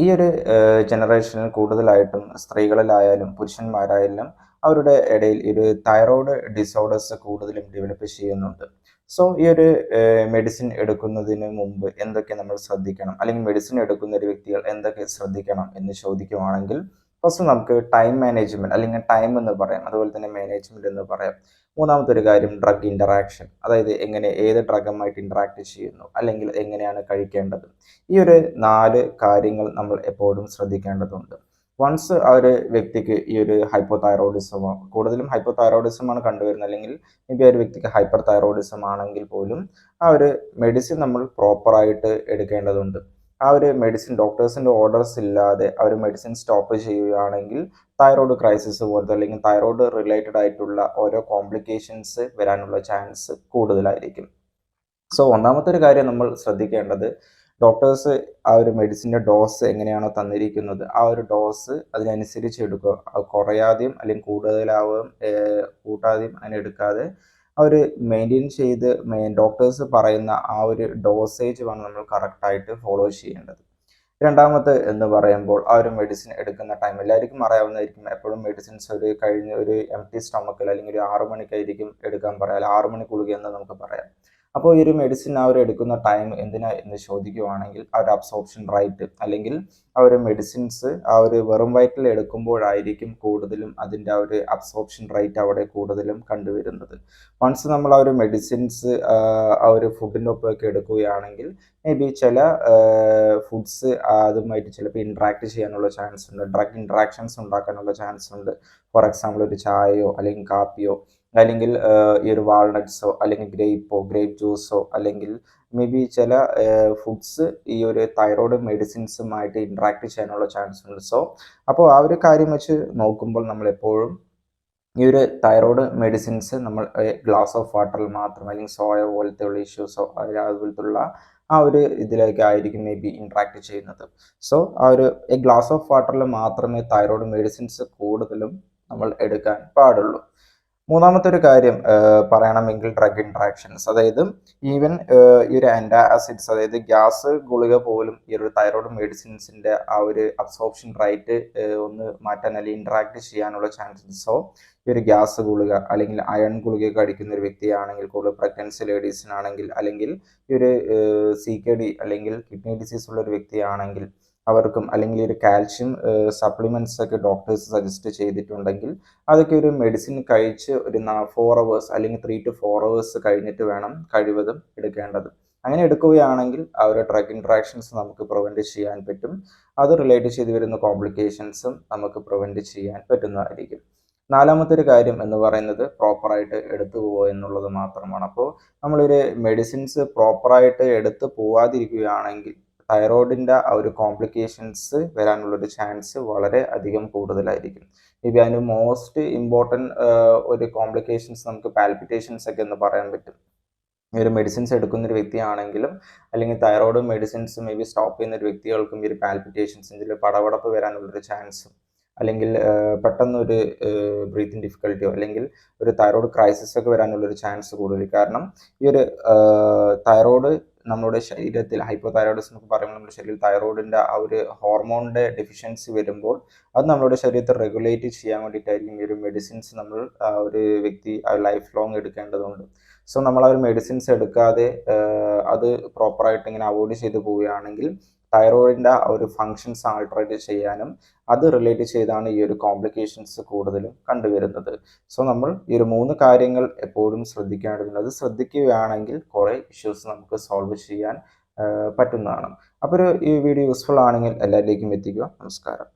ഈ ഒരു ജനറേഷനിൽ കൂടുതലായിട്ടും സ്ത്രീകളിലായാലും പുരുഷന്മാരായാലും അവരുടെ ഇടയിൽ ഒരു തൈറോയ്ഡ് ഡിസോർഡേഴ്സ് കൂടുതലും ഡെവലപ്പ് ചെയ്യുന്നുണ്ട്. സോ ഈ ഒരു മെഡിസിൻ എടുക്കുന്നതിന് മുമ്പ് എന്തൊക്കെ നമ്മൾ ശ്രദ്ധിക്കണം, അല്ലെങ്കിൽ മെഡിസിൻ എടുക്കുന്ന ഒരു വ്യക്തികൾ എന്തൊക്കെ ശ്രദ്ധിക്കണം എന്ന് ചോദിക്കുവാണെങ്കിൽ, ഫസ്റ്റ് നമുക്ക് ടൈം മാനേജ്മെന്റ് അല്ലെങ്കിൽ ടൈം എന്ന് പറയാം, അതുപോലെ തന്നെ മാനേജ്മെന്റ് എന്ന് പറയാം. മൂന്നാമത്തെ ഒരു കാര്യം ഡ്രഗ് ഇന്ററാക്ഷൻ, അതായത് ഏത് ഡ്രഗുമായിട്ട് ഇന്ററാക്ട് ചെയ്യുന്നു, അല്ലെങ്കിൽ എങ്ങനെയാണ് കഴിക്കേണ്ടത്. ഈ ഒരു 4 കാര്യങ്ങൾ നമ്മൾ എപ്പോഴും ശ്രദ്ധിക്കേണ്ടതുണ്ട്. വൺസ് ആ ഒരു വ്യക്തിക്ക് ഈ ഒരു ഹൈപ്പോതൈറോയിഡിസമോ, കൂടുതലും ഹൈപ്പോതൈറോയിഡിസമാണ് കണ്ടുവരുന്നത്, അല്ലെങ്കിൽ മേ ബി ആ ഒരു വ്യക്തിക്ക് ഹൈപ്പർ തൈറോയിഡിസം ആണെങ്കിൽ പോലും ആ ഒരു മെഡിസിൻ നമ്മൾ പ്രോപ്പറായിട്ട് എടുക്കേണ്ടതുണ്ട്. ആ ഒരു മെഡിസിൻ ഡോക്ടേഴ്സിൻ്റെ ഓർഡേഴ്സ് ഇല്ലാതെ ആ ഒരു മെഡിസിൻ സ്റ്റോപ്പ് ചെയ്യുകയാണെങ്കിൽ തൈറോയ്ഡ് ക്രൈസിസ് പോലത്തെ അല്ലെങ്കിൽ തൈറോയ്ഡ് റിലേറ്റഡ് ആയിട്ടുള്ള ഓരോ കോംപ്ലിക്കേഷൻസ് വരാനുള്ള ചാൻസ് കൂടുതലായിരിക്കും. സോ ഒന്നാമത്തെ ഒരു കാര്യം നമ്മൾ ശ്രദ്ധിക്കേണ്ടത്, ഡോക്ടേഴ്സ് ആ ഒരു മെഡിസിൻ്റെ ഡോസ് എങ്ങനെയാണോ തന്നിരിക്കുന്നത് ആ ഒരു ഡോസ് അതിനനുസരിച്ച് എടുക്കുക. അത് കുറയാതെയും അല്ലെങ്കിൽ കൂട്ടാതെയും അതിനെ എടുക്കാതെ ആ ഒരു മെയിൻറ്റെയിൻ ചെയ്ത് ഡോക്ടേഴ്സ് പറയുന്ന ആ ഒരു ഡോസേജ് വേണം നമ്മൾ കറക്റ്റായിട്ട് ഫോളോ ചെയ്യേണ്ടത്. രണ്ടാമത്തെ എന്ന് പറയുമ്പോൾ ആ ഒരു മെഡിസിൻ എടുക്കുന്ന ടൈം എല്ലാവർക്കും അറിയാവുന്നതായിരിക്കും. എപ്പോഴും മെഡിസിൻസ് കഴിഞ്ഞ ഒരു എംപ്റ്റി സ്റ്റൊമക്കിൽ അല്ലെങ്കിൽ ഒരു 6 മണിക്കായിരിക്കും എടുക്കാൻ പറയാം, 6 മണി ഗുളിക എന്ന് നമുക്ക് പറയാം. അപ്പോൾ ഈ ഒരു മെഡിസിൻ ആ ഒരു എടുക്കുന്ന ടൈം എന്തിനാ എന്ന് ചോദിക്കുവാണെങ്കിൽ ആ ഒരു അബ്സോർപ്ഷൻ റേറ്റ്, അല്ലെങ്കിൽ ആ ഒരു മെഡിസിൻസ് ആ ഒരു വെറും വയറ്റിൽ എടുക്കുമ്പോഴായിരിക്കും കൂടുതലും അതിൻ്റെ ആ ഒരു അബ്സോർപ്ഷൻ റേറ്റ് അവിടെ കൂടുതലും കണ്ടുവരുന്നത്. വൺസ് നമ്മൾ ആ ഒരു മെഡിസിൻസ് ആ ഒരു ഫുഡിൻ്റെ ഒപ്പമൊക്കെ എടുക്കുകയാണെങ്കിൽ മേ ബി ചില ഫുഡ്സ് അതുമായിട്ട് ചിലപ്പോൾ ഇൻട്രാക്ട് ചെയ്യാനുള്ള ചാൻസ് ഉണ്ട്, ഡ്രഗ് ഇൻട്രാക്ഷൻസ് ഉണ്ടാക്കാനുള്ള ചാൻസ് ഉണ്ട്. ഫോർ എക്സാമ്പിൾ ഒരു ചായയോ അല്ലെങ്കിൽ കാപ്പിയോ, അല്ലെങ്കിൽ ഈ ഒരു വാൾനട്ട്സോ അല്ലെങ്കിൽ ഗ്രേപ്പ് ജ്യൂസോ, അല്ലെങ്കിൽ മേ ബി ചില ഫുഡ്സ് ഈ ഒരു തൈറോയ്ഡ് മെഡിസിൻസുമായിട്ട് ഇൻട്രാക്ട് ചെയ്യാനുള്ള ചാൻസ് ഉണ്ട്. സോ അപ്പോൾ ആ ഒരു കാര്യം വെച്ച് നോക്കുമ്പോൾ നമ്മൾ എപ്പോഴും ഈ ഒരു തൈറോയ്ഡ് മെഡിസിൻസ് നമ്മൾ ഗ്ലാസ് ഓഫ് വാട്ടറിൽ മാത്രം, അല്ലെങ്കിൽ സോയ പോലത്തെ ഉള്ള ഇഷ്യൂസോ അതുപോലത്തുള്ള ആ ഒരു ഇതിലേക്കായിരിക്കും മേ ബി ഇൻട്രാക്ട് ചെയ്യുന്നത്. സോ ആ ഒരു ഗ്ലാസ് ഓഫ് വാട്ടറിൽ മാത്രമേ തൈറോയ്ഡ് മെഡിസിൻസ് കൂടുതലും നമ്മൾ എടുക്കാൻ പാടുള്ളൂ. മൂന്നാമത്തെ ഒരു കാര്യം പറയണമെങ്കിൽ ഡ്രഗ് ഇൻട്രാക്ഷൻസ്, അതായത് ഈവൻ ഈ ഒരു ആൻറ്റാസിഡ്സ്, അതായത് ഗ്യാസ് ഗുളിക പോലും ഈ ഒരു തൈറോയ്ഡ് മെഡിസിൻസിൻ്റെ ആ ഒരു അബ്സോർപ്ഷൻ റേറ്റ് ഒന്ന് മാറ്റാൻ അല്ലെങ്കിൽ ഇൻട്രാക്ട് ചെയ്യാനുള്ള ചാൻസസ്. സോ ഈ ഒരു ഗ്യാസ് ഗുളിക അല്ലെങ്കിൽ അയൺ ഗുളിക കഴിക്കുന്ന ഒരു വ്യക്തിയാണെങ്കിൽ, കൂടുതൽ പ്രഗ്നൻസി ലേഡീസിനാണെങ്കിൽ, അല്ലെങ്കിൽ ഈ ഒരു CKD അല്ലെങ്കിൽ കിഡ്നി ഡിസീസ് ഉള്ള ഒരു വ്യക്തിയാണെങ്കിൽ അവർക്കും, അല്ലെങ്കിൽ ഒരു കാൽഷ്യം സപ്ലിമെൻറ്റ്സ് ഒക്കെ ഡോക്ടേഴ്സ് സജസ്റ്റ് ചെയ്തിട്ടുണ്ടെങ്കിൽ അതൊക്കെ ഒരു മെഡിസിൻ കഴിച്ച് ഒരു 4 hours അല്ലെങ്കിൽ 3 to 4 hours കഴിഞ്ഞിട്ട് വേണം കഴിവതും എടുക്കേണ്ടത്. അങ്ങനെ എടുക്കുകയാണെങ്കിൽ ആ ഒരു ഡ്രഗ് ഇൻട്രാക്ഷൻസ് നമുക്ക് പ്രിവെൻറ്റ് ചെയ്യാൻ പറ്റും. അത് റിലേറ്റ് ചെയ്ത് വരുന്ന കോംപ്ലിക്കേഷൻസും നമുക്ക് പ്രിവെൻറ്റ് ചെയ്യാൻ പറ്റുന്നതായിരിക്കും. നാലാമത്തെ ഒരു കാര്യം എന്ന് പറയുന്നത് പ്രോപ്പറായിട്ട് എടുത്തു പോവുക എന്നുള്ളത് മാത്രമാണ്. അപ്പോൾ നമ്മളൊരു മെഡിസിൻസ് പ്രോപ്പറായിട്ട് എടുത്തു പോവാതിരിക്കുകയാണെങ്കിൽ തൈറോയിഡിൻ്റെ ആ ഒരു കോംപ്ലിക്കേഷൻസ് വരാനുള്ളൊരു ചാൻസ് വളരെ അധികം കൂടുതലായിരിക്കും. മേ ബി അതിന് മോസ്റ്റ് ഇമ്പോർട്ടൻറ്റ് ഒരു കോംപ്ലിക്കേഷൻസ് നമുക്ക് പാൽപിറ്റേഷൻസ് ഒക്കെ എന്ന് പറയാൻ പറ്റും. ഈ ഒരു മെഡിസിൻസ് എടുക്കുന്ന ഒരു വ്യക്തിയാണെങ്കിലും, അല്ലെങ്കിൽ thyroid medicines may be stop ചെയ്യുന്ന ഒരു വ്യക്തികൾക്കും ഈ ഒരു പാൽപിറ്റേഷൻസ്, ഇതിൽ പടവടപ്പ് വരാനുള്ളൊരു ചാൻസും, അല്ലെങ്കിൽ പെട്ടെന്നൊരു ബ്രീത്തിങ് ഡിഫിക്കൽറ്റിയോ അല്ലെങ്കിൽ ഒരു തൈറോയ്ഡ് ക്രൈസിസ് ഒക്കെ വരാനുള്ളൊരു ചാൻസ് കൂടുതൽ. കാരണം ഈ ഒരു തൈറോയ്ഡ് നമ്മുടെ ശരീരത്തിൽ ഹൈപ്പോതൈറോയിഡിസം എന്നൊക്കെ പറയുമ്പോൾ നമ്മുടെ ശരീരത്തിൽ തൈറോയിഡിൻ്റെ ആ ഒരു ഹോർമോണിൻ്റെ ഡെഫിഷ്യൻസി വരുമ്പോൾ അത് നമ്മുടെ ശരീരത്തെ റെഗുലേറ്റ് ചെയ്യാൻ വേണ്ടിയിട്ടായിരിക്കും ഈ ഒരു മെഡിസിൻസ് നമ്മൾ ആ ഒരു വ്യക്തി ലൈഫ് ലോങ് എടുക്കേണ്ടതുണ്ട്. സോ നമ്മൾ ആ ഒരു മെഡിസിൻസ് എടുക്കാതെ അത് പ്രോപ്പറായിട്ട് ഇങ്ങനെ അവോയ്ഡ് ചെയ്ത് പോവുകയാണെങ്കിൽ തൈറോയിഡിൻ്റെ ആ ഒരു ഫങ്ഷൻസ് ആൾട്ടറേറ്റ് ചെയ്യാനും അത് റിലേറ്റ് ചെയ്താണ് ഈ ഒരു കോംപ്ലിക്കേഷൻസ് കൂടുതലും കണ്ടുവരുന്നത്. സോ നമ്മൾ ഈ ഒരു 3 കാര്യങ്ങൾ എപ്പോഴും ശ്രദ്ധിക്കേണ്ടതുണ്ട്. അത് ശ്രദ്ധിക്കുകയാണെങ്കിൽ കുറേ ഇഷ്യൂസ് നമുക്ക് സോൾവ് ചെയ്യാൻ പറ്റുന്നതാണ്. അപ്പോൾ ഈ വീഡിയോ യൂസ്ഫുൾ ആണെങ്കിൽ എല്ലാവരിലേക്കും എത്തിക്കുക. നമസ്കാരം.